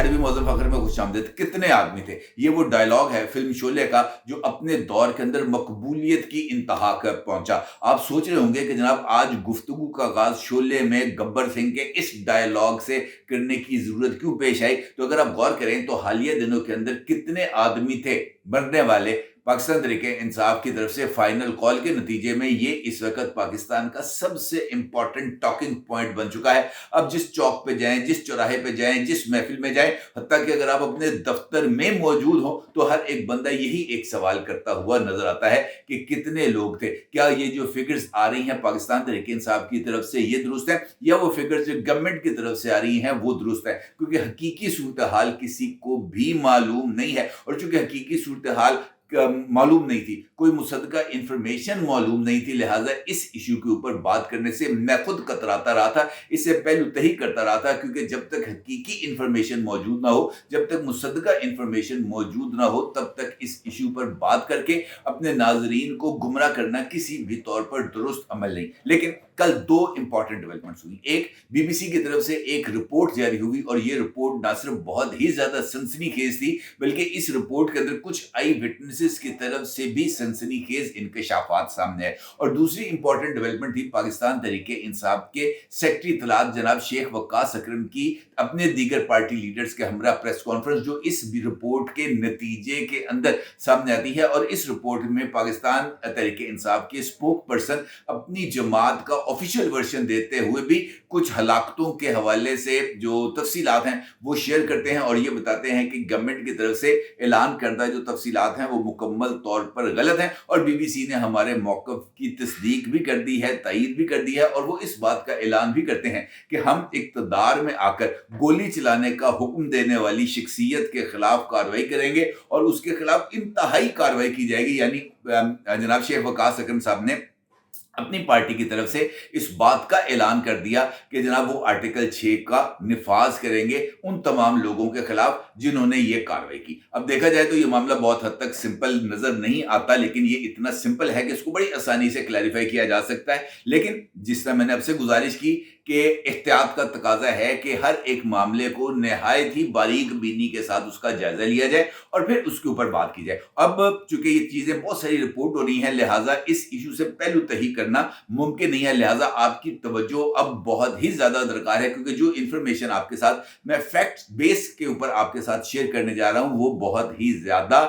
अकादमी मौज़म फ़ख्र में खुशामदीद। कितने आदमी थे। ये वो डायलॉग है फ़िल्म शोले का जो अपने दौर के अंदर मकबूलियत की इंतहा तक पहुँचा। आप सोच रहे होंगे कि जनाब आज गुफ्तगू का आगाज़ शोले में गब्बर सिंह के इस डायलॉग से करने की ज़रूरत क्यों पेश आई? तो अगर आप गौर करें तो हालिया दिनों के अंदर कितने आदमी थे मरने वाले पाकिस्तान तहरीक-ए-इंसाफ की तरफ से फाइनल कॉल के नतीजे में ये इस वक़्त पाकिस्तान का सबसे इम्पोर्टेंट टॉकिंग पॉइंट बन चुका है। अब जिस चौक पे जाएँ, जिस चौराहे पे जाएँ, जिस महफ़िल में जाएँ, हत्ता कि अगर आप अपने दफ़्तर में मौजूद हो, तो हर एक बंदा यही एक सवाल करता हुआ नज़र आता है कि कितने लोग थे? क्या ये जो फ़िगर्स आ रही हैं पाकिस्तान तहरीक-ए-इंसाफ की तरफ से ये दुरुस्त है या वो फ़िगर्स जो गवर्नमेंट की तरफ से आ रही हैं वो दुरुस्त है? क्योंकि हकीकी सूरत-ए-हाल किसी को भी मालूम नहीं है और चूँकि हकीकी सूरत-ए-हाल मालूम नहीं थी, कोई मुसद्दक़ा इन्फॉर्मेशन मालूम नहीं थी, लिहाजा इस इश्यू के ऊपर बात करने से मैं खुद कतराता रहा था, इससे पहलूतही करता रहा था क्योंकि जब तक हकीकी इन्फॉर्मेशन मौजूद ना हो, जब तक मुसद्दक़ा इन्फॉर्मेशन मौजूद ना हो, तब तक इस इश्यू पर बात करके अपने नाज़रीन को गुमराह करना किसी भी तौर पर दुरुस्त अमल नहीं। लेकिन कल 2 इम्पोर्टेंट डेवलपमेंट्स हुई। एक, बीबीसी की तरफ से एक रिपोर्ट जारी हुई और ये रिपोर्ट ना सिर्फ बहुत ही ज़्यादा सनसनीखेज़ थी, बल्कि इस रिपोर्ट के अंदर कुछ आई विटनेसेस की तरफ से भी सनसनीखेज़ इंकशाफात सामने आए। और दूसरी इम्पोर्टेंट डेवलपमेंट थी पाकिस्तान तहरीक-ए-इंसाफ के सेक्रेटरी इत्तलात जनाब शेख वक्कास अकरम की अपने दीगर पार्टी लीडर्स के हमरा प्रेस कॉन्फ्रेंस जो इस रिपोर्ट के नतीजे के अंदर सामने आती है। और इस रिपोर्ट में पाकिस्तान तहरीक-ए-इंसाफ के स्पोक पर्सन अपनी जमात का ऑफिशियल वर्जन देते हुए भी कुछ हलाकतों के हवाले से जो तफसीलात हैं वो शेयर करते हैं और ये बताते हैं कि गवर्नमेंट की तरफ से ऐलान करदा जो तफसीलात हैं वो मुकम्मल तौर पर गलत हैं और बीबीसी ने हमारे मौक़िफ़ की तस्दीक भी कर दी है, तायीद भी कर दी है और वो इस बात का ऐलान भी करते हैं कि हम इक़्तिदार में आकर गोली चलाने का हुक्म देने वाली शख्सियत के खिलाफ कार्रवाई करेंगे और उसके खिलाफ इंतहाई कार्रवाई की जाएगी। यानी जनाब शेख वक्कास अकरम साहब ने अपनी पार्टी की तरफ से इस बात का ऐलान कर दिया कि जनाब वो आर्टिकल 6 का निफाज करेंगे उन तमाम लोगों के खिलाफ जिन्होंने ये कार्रवाई की। अब देखा जाए तो ये मामला बहुत हद तक सिंपल नजर नहीं आता, लेकिन ये इतना सिंपल है कि इसको बड़ी आसानी से क्लैरिफाई किया जा सकता है। लेकिन जिस तरह मैंने आपसे गुजारिश की कि एहतियात का तकाजा है कि हर एक मामले को निहायत ही बारीक बीनी के साथ उसका जायजा लिया जाए और फिर उसके ऊपर बात की जाए। अब चूंकि ये चीजें बहुत सारी रिपोर्ट हो रही हैं, लिहाजा इस इशू से पहलूतही करना मुमकिन नहीं है, लिहाजा आपकी तवज्जो अब बहुत ही ज्यादा दरकार है क्योंकि जो इंफॉर्मेशन आपके साथ मैं फैक्ट बेस के ऊपर आपके साथ शेयर करने जा रहा हूं वो बहुत ही ज्यादा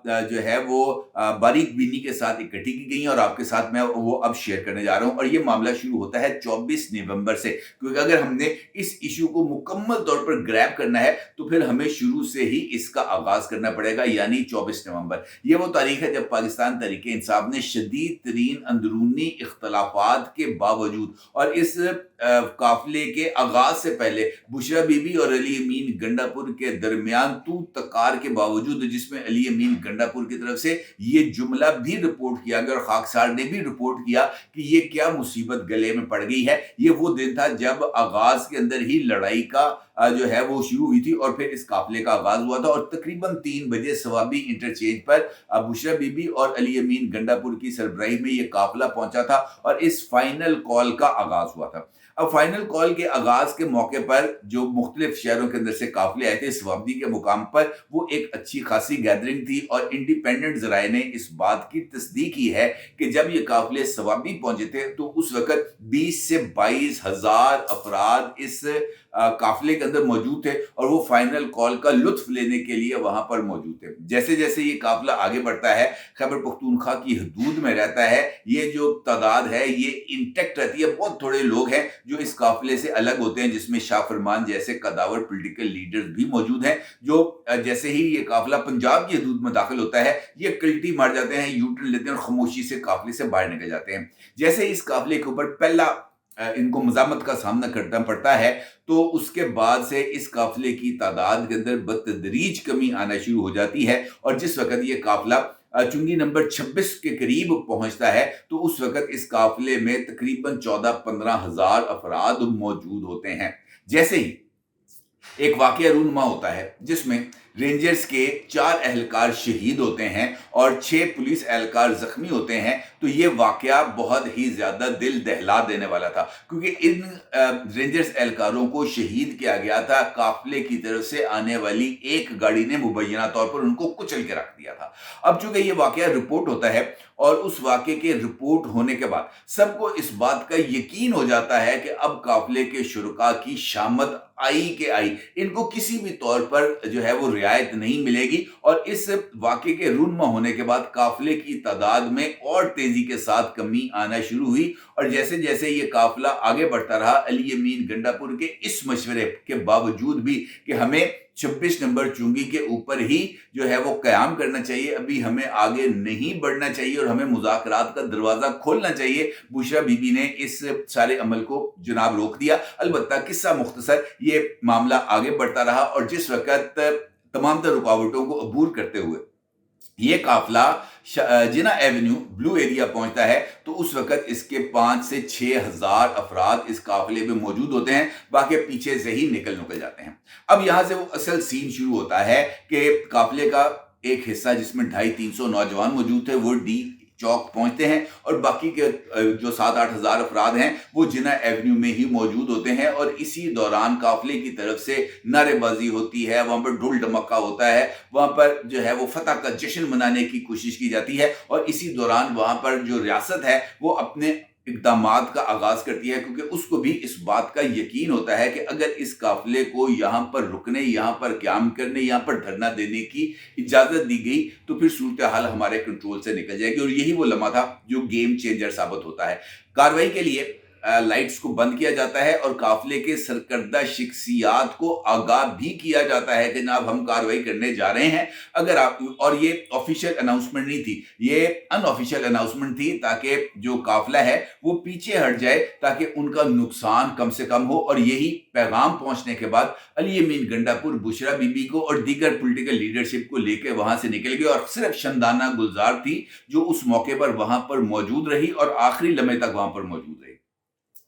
जो है वो बारीक बीनी के साथ इकट्ठी की गई है और आपके साथ मैं वो अब शेयर करने जा रहा हूं। और ये मामला शुरू होता है 24 नवंबर से, क्योंकि अगर हमने इस इशू को मुकम्मल तौर पर ग्रैब करना है तो फिर हमें शुरू से ही इसका आगाज करना पड़ेगा, यानी 24 नवंबर। ये वो तारीख है जब पाकिस्तान तहरीक-ए-इंसाफ ने शदीद तरीन अंदरूनी इख्तलाफात के बावजूद और इस काफिले के आगाज से पहले बुशरा बीबी और अली अमीन गंडापुर के दरमियान तू तकार के बावजूद, जिसमें अली अमीन गंडापुर की तरफ से ये जुमला भी रिपोर्ट किया गया और खाकसार ने भी रिपोर्ट किया कि ये क्या मुसीबत गले में पड़ गई है। ये वो दिन था जब आगाज के अंदर ही लड़ाई का जो है वो शुरू हुई थी और फिर इस काफिले का आगाज हुआ था और तकरीबन 3 बजे सवाबी इंटरचेंज पर बुशरा बीबी और अली अमीन गंडापुर की सरबराही में ये काफिला पहुंचा था और इस फाइनल कॉल का आगाज हुआ था। अब फाइनल कॉल के आगाज के मौके पर जो मुख्तलिफ शहरों के अंदर से काफिले आए थे सवाबी के मुकाम पर, वो एक अच्छी खासी गैदरिंग थी और इंडिपेंडेंट जराए ने इस बात की तस्दीक की है कि जब ये काफिले सवाबी पहुंचे थे तो उस वक्त 20 से 22 हजार अफराद इस काफिले के अंदर मौजूद थे और वो फाइनल कॉल का लुत्फ लेने के लिए वहां पर मौजूद थे। जैसे जैसे ये काफिला आगे बढ़ता है, खैबर पख्तूनख्वा की हदूद में रहता है, ये जो तादाद है ये इंटेक्ट रहती है। बहुत थोड़े लोग हैं जो इस काफिले से अलग होते हैं, जिसमें शाह फरमान जैसे कदावर पॉलिटिकल लीडर्स भी मौजूद हैं, जो जैसे ही ये काफिला पंजाब की हदूद में दाखिल होता है ये कल्टी मार जाते हैं, यू टर्न लेते हैं और खामोशी से काफिले से बाहर निकल जाते हैं। जैसे इस काफिले के ऊपर पहला इनको मज़ामत का सामना करना पड़ता है तो उसके बाद से इस काफिले की तादाद के अंदर बतदरीज कमी आना शुरू हो जाती है और जिस वक्त ये काफिला चुंगी नंबर 26 के करीब पहुंचता है तो उस वक्त इस काफिले में तकरीबन 14-15 हजार अफराद मौजूद होते हैं। जैसे ही एक वाकया रूनुमा होता है जिसमें रेंजर्स के 4 एहलकार शहीद होते हैं और 6 पुलिस एहलकार जख्मी होते हैं, तो ये वाकया बहुत ही ज़्यादा दिल दहला देने वाला था, क्योंकि इन रेंजर्स एहलकारों को शहीद किया गया था। काफिले की तरफ से आने वाली एक गाड़ी ने मुबैना तौर पर उनको कुचल के रख दिया था। अब चूंकि ये वाकया रिपोर्ट होता है और उस वाकये के रिपोर्ट होने के बाद सबको इस बात का यकीन हो जाता है कि अब काफिले के शुरका की शामत आई के आई, इनको किसी भी तौर पर जो है वो रियायत नहीं मिलेगी। और इस वाकये के रूनमा होने के बाद काफिले की तादाद में और तेजी के साथ कमी आना शुरू हुई, और जैसे जैसे ये काफिला आगे बढ़ता रहा, अली अमीन गंडापुर के इस मशवरे के बावजूद भी कि हमें 26 नंबर चुंगी के ऊपर ही जो है वो कयाम करना चाहिए, अभी हमें आगे नहीं बढ़ना चाहिए और हमें मुज़ाकरात का दरवाज़ा खोलना चाहिए, बुशरा बीबी ने इस सारे अमल को जनाब रोक दिया। अलबत्ता किस्सा मुख्तसर, ये मामला आगे बढ़ता रहा और जिस वक़्त तमाम तर रुकावटों को अबूर करते हुए ये काफिला जिना एवेन्यू ब्लू एरिया पहुंचता है, तो उस वक्त इसके 5 से 6 हजार अफराद इस काफिले में मौजूद होते हैं, बाकी पीछे से ही निकल जाते हैं। अब यहां से वो असल सीन शुरू होता है कि काफिले का एक हिस्सा जिसमें 250-300 नौजवान मौजूद थे वो डी चौक पहुंचते हैं और बाकी के जो 7-8 हजार अफराद हैं वो जिना एवेन्यू में ही मौजूद होते हैं। और इसी दौरान काफिले की तरफ से नारेबाजी होती है, वहां पर ढोल ढमक्का होता है, वहां पर जो है वो फतह का जश्न मनाने की कोशिश की जाती है। और इसी दौरान वहां पर जो रियासत है वो अपने इक़दामात का आगाज करती है, क्योंकि उसको भी इस बात का यकीन होता है कि अगर इस काफिले को यहाँ पर रुकने, यहाँ पर क़याम करने, यहाँ पर धरना देने की इजाज़त दी गई तो फिर सूरत हाल हमारे कंट्रोल से निकल जाएगी। और यही वो लम्हा था जो गेम चेंजर साबित होता है। कार्रवाई के लिए लाइट्स को बंद किया जाता है और काफिले के सरकर्दा शख्सियात को आगाह भी किया जाता है कि जनाब हम कार्रवाई करने जा रहे हैं। अगर आप, और ये ऑफिशियल अनाउंसमेंट नहीं थी, ये अनऑफिशियल अनाउंसमेंट थी ताकि जो काफिला है वो पीछे हट जाए ताकि उनका नुकसान कम से कम हो। और यही पैगाम पहुंचने के बाद अली अमीन गंडापुर बुशरा बीबी को और दीगर पॉलिटिकल लीडरशिप को लेकर वहां से निकल गए और सिर्फ शंदाना गुलजार थी जो उस मौके पर वहां पर मौजूद रही और आखिरी लम्हे तक वहां पर मौजूद रही।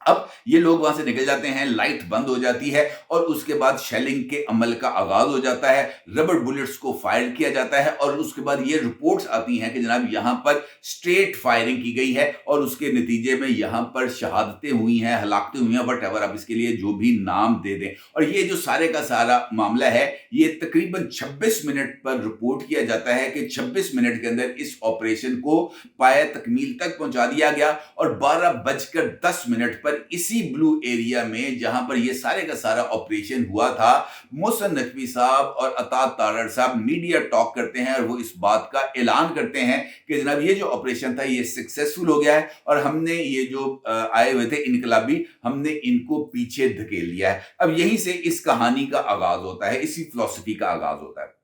अब ये लोग वहां से निकल जाते हैं, लाइट बंद हो जाती है और उसके बाद शेलिंग के अमल का आगाज हो जाता है, रबर बुलेट्स को फायर किया जाता है और उसके बाद ये रिपोर्ट्स आती हैं कि जनाब यहां पर स्ट्रेट फायरिंग की गई है और उसके नतीजे में यहां पर शहादतें हुई हैं, हलाकतें हुई हैं, वटएवर आप इसके लिए जो भी नाम दे दें। और ये जो सारे का सारा मामला है ये तकरीबन 26 मिनट पर रिपोर्ट किया जाता है कि 26 मिनट के अंदर इस ऑपरेशन को पाया तकमील तक पहुंचा दिया गया। और 12:10 पर इसी ब्लू एरिया में जहां पर ये सारे का सारा ऑपरेशन हुआ था, मोहसिन नकवी साहब और अता तारड़ साहब मीडिया टॉक करते हैं और वो इस बात का ऐलान करते हैं कि जनाब ये जो ऑपरेशन था ये सक्सेसफुल हो गया है और हमने ये जो आए हुए थे इनकलाबी, हमने इनको पीछे धकेल लिया है। अब यहीं से इस कहानी का आगाज होता है, इसी फिलॉसफी का आगाज होता है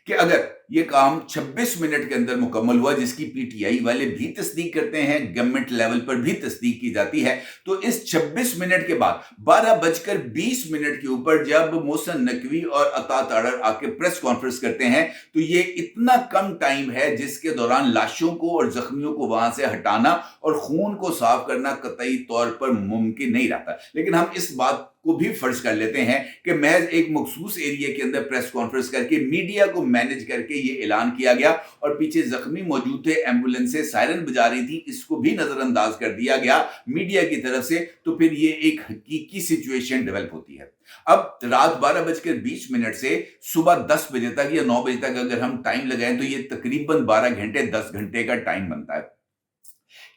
कि अगर ये काम 26 मिनट के अंदर मुकम्मल हुआ, जिसकी पीटीआई वाले भी तस्दीक करते हैं, गवर्नमेंट लेवल पर भी तस्दीक की जाती है, तो इस 26 मिनट के बाद 12:20 के ऊपर जब मोहसिन नकवी और अता तारड़ आके प्रेस कॉन्फ्रेंस करते हैं तो ये इतना कम टाइम है जिसके दौरान लाशों को और जख्मियों को वहां से हटाना और खून को साफ करना कतई तौर पर मुमकिन नहीं रहता। लेकिन हम इस बात को भी फर्ज कर लेते हैं कि महज एक मखसूस एरिया के अंदर प्रेस कॉन्फ्रेंस करके मीडिया को मैनेज करके ये ऐलान किया गया और पीछे जख्मी मौजूद थे, एम्बुलेंसें सायरन बजा रही थी, इसको भी नजरअंदाज कर दिया गया मीडिया की तरफ से। तो फिर ये एक हकीकी सिचुएशन डेवलप होती है। अब रात 12:20 से सुबह 10 बजे तक या 9 बजे तक अगर हम टाइम लगाएं तो ये तकरीबन 12 घंटे 10 घंटे का टाइम बनता है।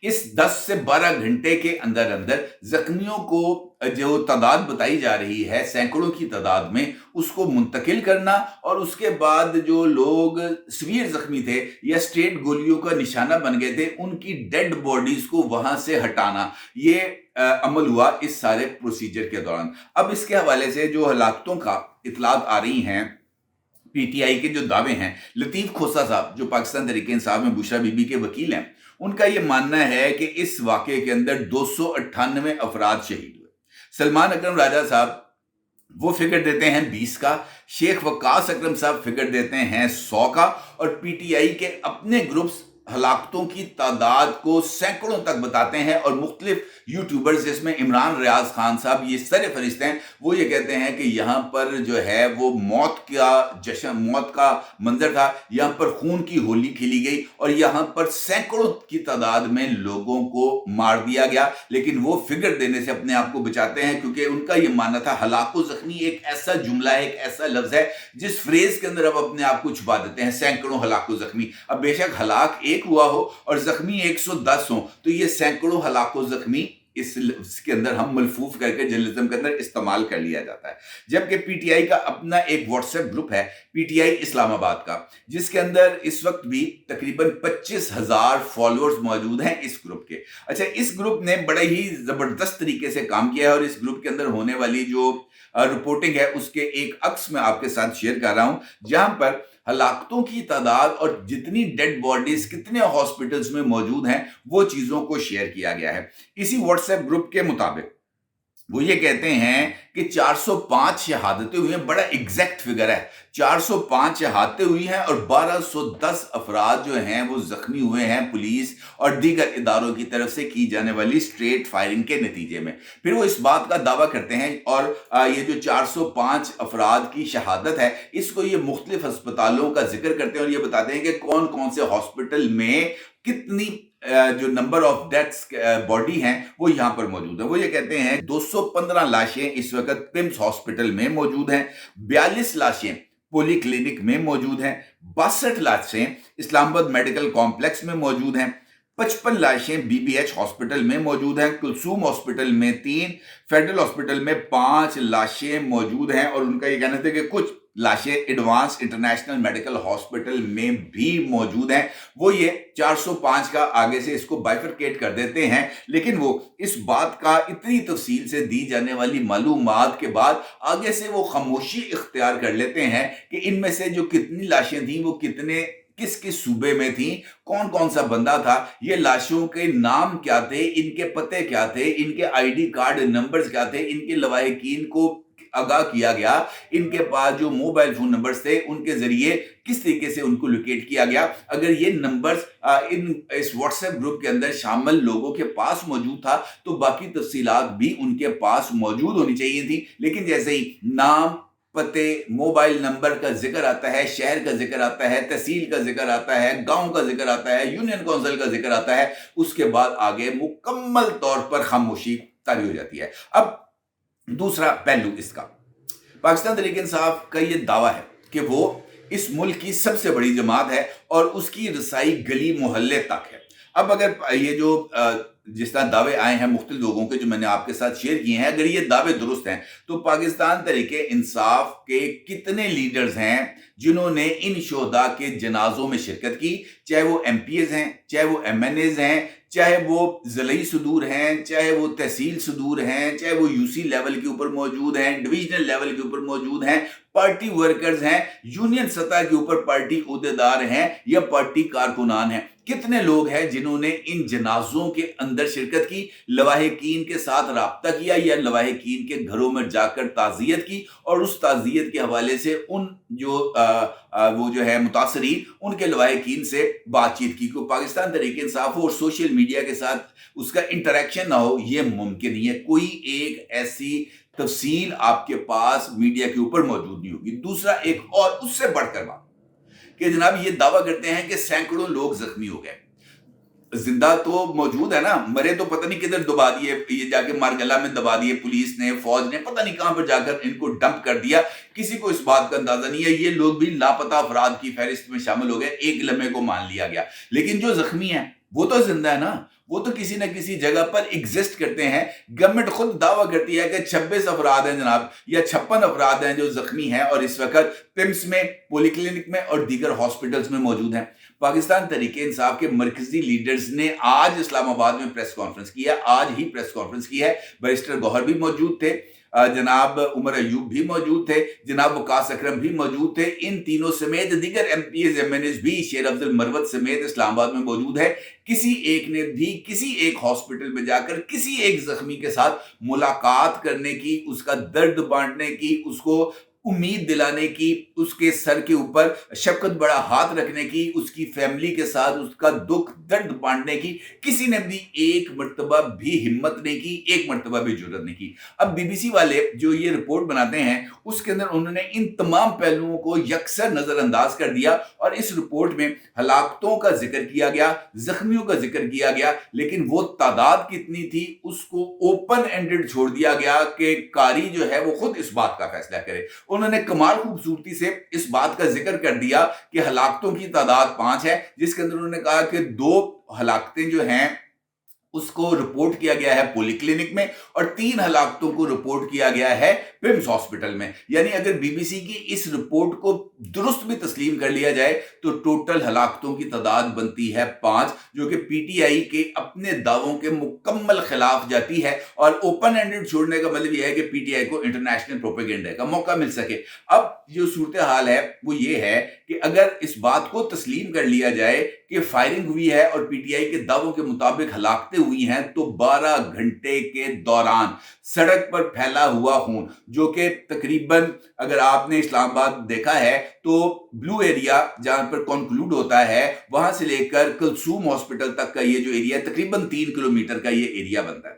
इस 10 से 12 घंटे के अंदर अंदर जख्मियों को जो तादाद बताई जा रही है सैकड़ों की तादाद में, उसको मुंतकिल करना और उसके बाद जो लोग सीवियर जख्मी थे या स्ट्रेट गोलियों का निशाना बन गए थे उनकी डेड बॉडीज को वहां से हटाना, ये अमल हुआ इस सारे प्रोसीजर के दौरान। अब इसके हवाले से जो हलाकतों का इतलात आ रही हैं, पीटीआई के जो दावे हैं, लतीफ खोसा साहब जो पाकिस्तान तहरीक इंसाफ में बुशरा बीबी के वकील हैं, उनका यह मानना है कि इस वाक़े के अंदर 298 अफराद शहीद हुए। सलमान अकरम राजा साहब वो फिगर देते हैं 20 का, शेख वकास अकरम साहब फिगर देते हैं 100 का और पीटीआई के अपने ग्रुप्स हलाकतों की तादाद को सैकड़ों तक बताते हैं और मुख्तलिफ यूट्यूबर्स जिसमें इमरान रियाज खान साहब ये सरफहरिस्त हैं, वो ये कहते हैं कि यहाँ पर जो है वो मौत का जश्न, मौत का मंजर था, यहाँ पर खून की होली खेली गई और यहाँ पर सैकड़ों की तादाद में लोगों को मार दिया गया। लेकिन वो फिगर देने से अपने आप को बचाते हैं क्योंकि उनका ये मानना था हलाको जख्मी एक ऐसा जुमला है, एक ऐसा लफ्ज है जिस फ्रेज के अंदर अब अपने आप को छुपा देते हैं, सैकड़ों हलाको जख्मी। अब बेशक हलाक एक हुआ हो और जख्मी 110 हो, तो ये सैकड़ों हलाको जख्मी इसके अंदर हम मलफूफ करके जर्नलिज्म के अंदर इस्तेमाल कर लिया जाता है। जबकि पीटीआई का अपना एक व्हाट्सएप ग्रुप है, पीटीआई इस्लामाबाद का, जिसके अंदर इस वक्त भी तकरीबन 25,000 फॉलोअर्स मौजूद हैं इस ग्रुप के। अच्छा, इस ग्रुप ने बड़े ही जबरदस्त तरीके से काम किया है और इस ग्रुप के अंदर होने वाली जो रिपोर्टिंग है उसके एक अक्स में आपके साथ शेयर कर रहा हूं, जहां पर हलाकतों की तादाद और जितनी डेड बॉडीज कितने हॉस्पिटल्स में मौजूद हैं वो चीजों को शेयर किया गया है। इसी व्हाट्सएप ग्रुप के मुताबिक वो ये कहते हैं कि 405 शहादतें हुई हैं, बड़ा एग्जैक्ट फिगर है, 405 शहादतें हुई हैं और 1210 अफराद जो हैं वो जख्मी हुए हैं पुलिस और दीगर इदारों की तरफ से की जाने वाली स्ट्रेट फायरिंग के नतीजे में। फिर वो इस बात का दावा करते हैं और ये जो 405 अफराद की शहादत है इसको ये मुख्तलिफ अस्पतालों का जिक्र करते हैं और ये बताते हैं कि कौन कौन से हॉस्पिटल में कितनी जो नंबर ऑफ डेथ्स बॉडी हैं वो यहां पर मौजूद है। वो ये कहते हैं 215 लाशें इस वक्त पिम्स हॉस्पिटल में मौजूद हैं, 42 लाशें पोली क्लिनिक में मौजूद हैं, 62 लाशें इस्लामाबाद मेडिकल कॉम्प्लेक्स में मौजूद हैं, 55 लाशें बीबीएच हॉस्पिटल में मौजूद हैं, कुलसूम हॉस्पिटल में 3, फेडरल हॉस्पिटल में 5 लाशें मौजूद हैं और उनका ये कहना था कि कुछ लाशें एडवांस इंटरनेशनल मेडिकल हॉस्पिटल में भी मौजूद हैं। वो ये 405 का आगे से इसको बाइफरकेट कर देते हैं, लेकिन वो इस बात का इतनी तफसील से दी जाने वाली मालूमात के बाद आगे से वो खामोशी इख्तियार कर लेते हैं कि इनमें से जो कितनी लाशें थी वो कितने किस किस सूबे में थी, कौन कौन सा बंदा था, ये लाशों के नाम क्या थे, इनके पते क्या थे, इनके आईडी कार्ड नंबर्स क्या थे, इनके लवाहिकीन को आगाह किया गया, इनके पास जो मोबाइल फोन नंबर्स थे उनके जरिए किस तरीके से उनको लोकेट किया गया। अगर ये नंबर्स इस व्हाट्सएप ग्रुप के अंदर शामिल लोगों के पास मौजूद था तो बाकी तफसीलात भी उनके पास मौजूद होनी चाहिए थी। लेकिन जैसे ही नाम, पते, मोबाइल नंबर का जिक्र आता है, शहर का जिक्र आता है, तहसील का जिक्र आता है, गांव का जिक्र आता है, यूनियन काउंसिल का जिक्र आता है, उसके बाद आगे मुकम्मल तौर पर खामोशी तारी हो जाती है। अब दूसरा पहलू इसका, पाकिस्तान तहरीक-ए-इंसाफ का ये दावा है कि वो इस मुल्क की सबसे बड़ी जमात है और उसकी रसाई गली मोहल्ले तक है। अब अगर ये जो जिस तरह दावे आए हैं मुख्तलिफ लोगों के जो मैंने आपके साथ शेयर किए हैं, अगर ये दावे दुरुस्त हैं तो पाकिस्तान तहरीक-ए-इंसाफ के कितने लीडर्स हैं जिन्होंने इन शोहदा के जनाजों में शिरकत की, चाहे वो एमपीएस हैं, चाहे वो एमएनएज हैं, चाहे वो ज़िलाई सदूर हैं, चाहे वो तहसील सदूर हैं, चाहे वो यूसी लेवल के ऊपर मौजूद हैं, डिवीजनल लेवल के ऊपर मौजूद हैं, पार्टी वर्कर्स हैं, यूनियन सतह के ऊपर पार्टी उहदेदार हैं या पार्टी कारकुनान हैं। कितने लोग हैं जिन्होंने इन जनाजों के अंदर शिरकत की, लवाहिकीन के साथ राब्ता किया या लवाहिकीन के घरों में जाकर ताज़ियत की और उस ताज़ियत के हवाले से उन जो वो जो है मुतासरीन उनके लवाहिकीन से बातचीत की। को पाकिस्तान तहरीक-ए-इंसाफ और सोशल मीडिया के साथ उसका इंटरेक्शन ना हो, ये मुमकिन नहीं है। कोई एक ऐसी तफसील आपके पास मीडिया के ऊपर मौजूद नहीं होगी। दूसरा एक और उससे बढ़कर बात कि जनाब ये दावा करते हैं कि सैकड़ों लोग जख्मी हो गए, जिंदा तो मौजूद है ना, मरे तो पता नहीं किधर दबा दिए, ये जाके मारगला में दबा दिए पुलिस ने, फौज ने, पता नहीं कहां पर जाकर इनको डंप कर दिया, किसी को इस बात का अंदाजा नहीं है। ये लोग भी लापता अफराद की फहरिस्त में शामिल हो गए, एक लम्हे को मान लिया गया। लेकिन जो जख्मी है वो तो जिंदा है ना, वो तो किसी न किसी जगह पर एग्जिस्ट करते हैं। गवर्नमेंट खुद दावा करती है कि 26 अफराद हैं जनाब या 56 अफराद हैं जो जख्मी हैं और इस वक्त पिम्स में, पॉलीक्लिनिक में और दीगर हॉस्पिटल्स में मौजूद हैं। पाकिस्तान तहरीक-ए-इंसाफ के मरकजी लीडर्स ने आज इस्लामाबाद में प्रेस कॉन्फ्रेंस की है, आज ही प्रेस कॉन्फ्रेंस की है। बैरिस्टर गौहर भी मौजूद थे, जनाब उमर अयूब भी मौजूद थे, जनाब वकास अकरम भी मौजूद थे। इन तीनों समेत दीगर एमपीएस एमएनएस भी शेर अफजल मरवत समेत इस्लामाबाद में मौजूद है। किसी एक ने भी किसी एक हॉस्पिटल में जाकर किसी एक जख्मी के साथ मुलाकात करने की, उसका दर्द बांटने की, उसको उम्मीद दिलाने की, उसके सर के ऊपर शफ़क़त भरा हाथ रखने की, उसकी फैमिली के साथ उसका दुःख दर्द बाँटने की किसी ने भी एक मर्तबा भी हिम्मत नहीं की, एक मर्तबा भी जुर्रत नहीं की। अब बीबीसी वाले जो ये रिपोर्ट बनाते हैं, उसके अंदर उन्होंने इन तमाम पहलुओं को यकसर नज़रअंदाज कर दिया और इस रिपोर्ट में हलाकतों का ज़िक्र किया गया, ज़ख्मियों का ज़िक्र किया गया, लेकिन वो तादाद कितनी थी उसको ओपन एंडेड छोड़ दिया गया कि कारी जो है वो खुद इस बात का फैसला करे। उन्होंने कमाल खूबसूरती से इस बात का ज़िक्र कर दिया कि हलाकतों की तादाद 5 है, जिसके अंदर उन्होंने कहा कि 2 हलाकतें जो हैं उसको रिपोर्ट किया गया है पॉलीक्लिनिक में और 3 हलाकतों को रिपोर्ट किया गया है पिम्स हॉस्पिटल में। यानी अगर बीबीसी की इस रिपोर्ट को दुरुस्त भी तस्लीम कर लिया जाए तो टोटल हलाकतों की तादाद बनती है 5, जो कि पीटीआई के अपने दावों के मुकम्मल खिलाफ जाती है और ओपन एंडेड छोड़ने का मतलब यह है कि पीटीआई को इंटरनेशनल प्रोपेगेंडा का मौका मिल सके। अब जो सूरत हाल है वो ये है कि अगर इस बात को तस्लीम कर लिया जाए कि फायरिंग हुई है और पीटीआई के दावों के मुताबिक हलाकतें हुई हैं, तो 12 घंटे के दौरान सड़क पर फैला हुआ खून, जो कि तकरीबन अगर आपने इस्लामाबाद देखा है तो ब्लू एरिया जहां पर कंक्लूड होता है वहां से लेकर कुलसूम हॉस्पिटल तक का ये जो एरिया है तकरीबन 3 किलोमीटर का ये एरिया बनता है।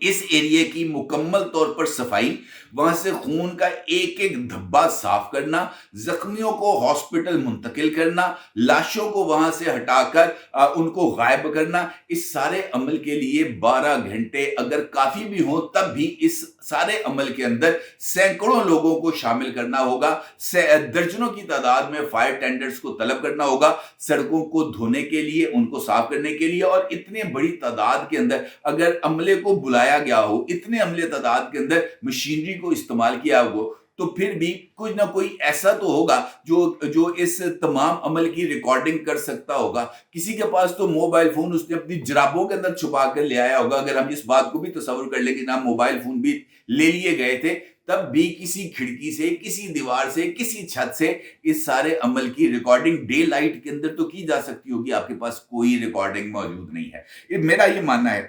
इस एरिया की मुकम्मल तौर पर सफाई, वहां से खून का एक एक धब्बा साफ करना, जख्मियों को हॉस्पिटल मुंतकिल करना, लाशों को वहां से हटाकर उनको गायब करना, इस सारे अमल के लिए 12 घंटे अगर काफी भी हो तब भी इस सारे अमल के अंदर सैकड़ों लोगों को शामिल करना होगा, दर्जनों की तादाद में फायर टेंडर्स को तलब करना होगा सड़कों को धोने के लिए, उनको साफ करने के लिए। और इतने बड़ी तादाद के अंदर अगर अमले को बुलाया गया हो, इतने अमले तादाद के अंदर मशीनरी को इस्तेमाल किया हो, तो फिर भी कुछ ना कोई ऐसा तो होगा जो इस तमाम अमल की रिकॉर्डिंग कर सकता होगा। किसी के पास तो मोबाइल फोन उसने अपनी जराबों के अंदर छुपा कर ले आया होगा। अगर हम इस बात को भी तस्वुर कर ले कि ना मोबाइल फोन भी ले लिए गए थे, तब भी किसी खिड़की से, किसी दीवार से, किसी छत से इस सारे अमल की रिकॉर्डिंग डे लाइट के अंदर तो की जा सकती होगी। आपके पास कोई रिकॉर्डिंग मौजूद नहीं है। मेरा ये मानना है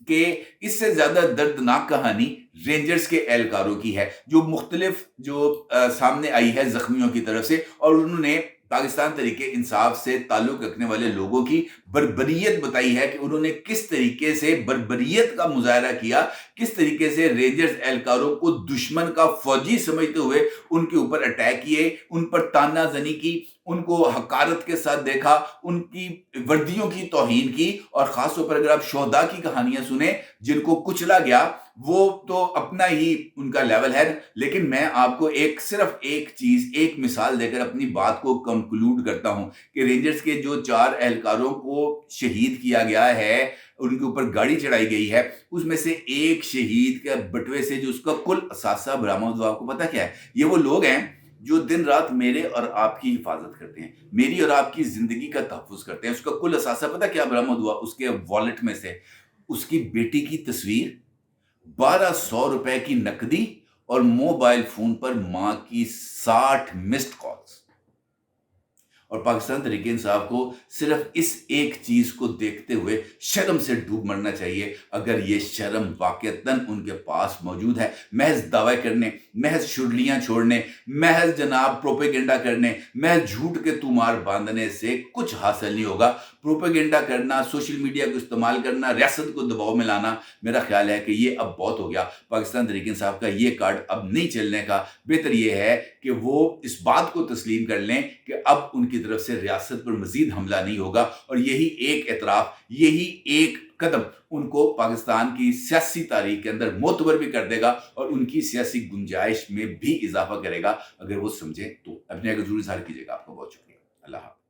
कि इससे ज्यादा दर्दनाक कहानी रेंजर्स के एहलकारों की है, जो मुख्तलिफ सामने आई है जख्मियों की तरफ से, और उन्होंने पाकिस्तान तरीके इंसाफ से ताल्लुक रखने वाले लोगों की बर्बरियत बताई है कि उन्होंने किस तरीके से बर्बरियत का मुजाहरा किया, किस तरीके से रेंजर्स एहलकारों को दुश्मन का फौजी समझते हुए उनके ऊपर अटैक किए, उन पर तानाजनी की, उनको हकारत के साथ देखा, उनकी वर्दियों की तौहीन की। और खासतौर पर अगर आप शोहदा की कहानियां सुने जिनको कुचला गया, वो तो अपना ही उनका लेवल है। लेकिन मैं आपको सिर्फ एक चीज, एक मिसाल देकर अपनी बात को कंक्लूड करता हूं कि रेंजर्स के जो 4 एहलकारों को शहीद किया गया है, उनके ऊपर गाड़ी चढ़ाई गई है, उसमें से एक शहीद के बटवे से जो उसका कुल असासा बरामद हुआ, आपको पता क्या है? ये वो लोग हैं जो दिन रात मेरे और आपकी हिफाजत करते हैं, मेरी और आपकी जिंदगी का तहफ़्फ़ुज़ करते हैं। उसका कुल असासा पता क्या बरामद हुआ? उसके वॉलेट में से उसकी बेटी की तस्वीर, 1200 रुपए की नकदी और मोबाइल फोन पर मां की 60 मिस्ड कॉल्स। और पाकिस्तान तहरीक इंसाफ को सिर्फ इस एक चीज को देखते हुए शर्म से डूब मरना चाहिए, अगर ये शर्म वाकईतन उनके पास मौजूद है। महज दावे करने, महज शुरलियां छोड़ने, महज जनाब प्रोपेगेंडा करने, महज झूठ के तुमार बांधने से कुछ हासिल नहीं होगा। प्रोपेगेंडा करना, सोशल मीडिया को इस्तेमाल करना, रियासत को दबाव में लाना, मेरा ख्याल है कि ये अब बहुत हो गया। पाकिस्तान तहरीक इंसाफ का ये कार्ड अब नहीं चलने का। बेहतर ये है कि वो इस बात को तस्लीम कर लें कि अब उनकी तरफ से रियासत पर मजीद हमला नहीं होगा, और यही एक एतराफ, यही एक कदम उनको पाकिस्तान की सियासी तारीख के अंदर मोतबर भी कर देगा और उनकी सियासी गुंजाइश में भी इजाफा करेगा। अगर वो समझे तो अपने जरूर इज़हार कीजिएगा। आपका बहुत शुक्रिया। अल्लाह हाफ़िज़।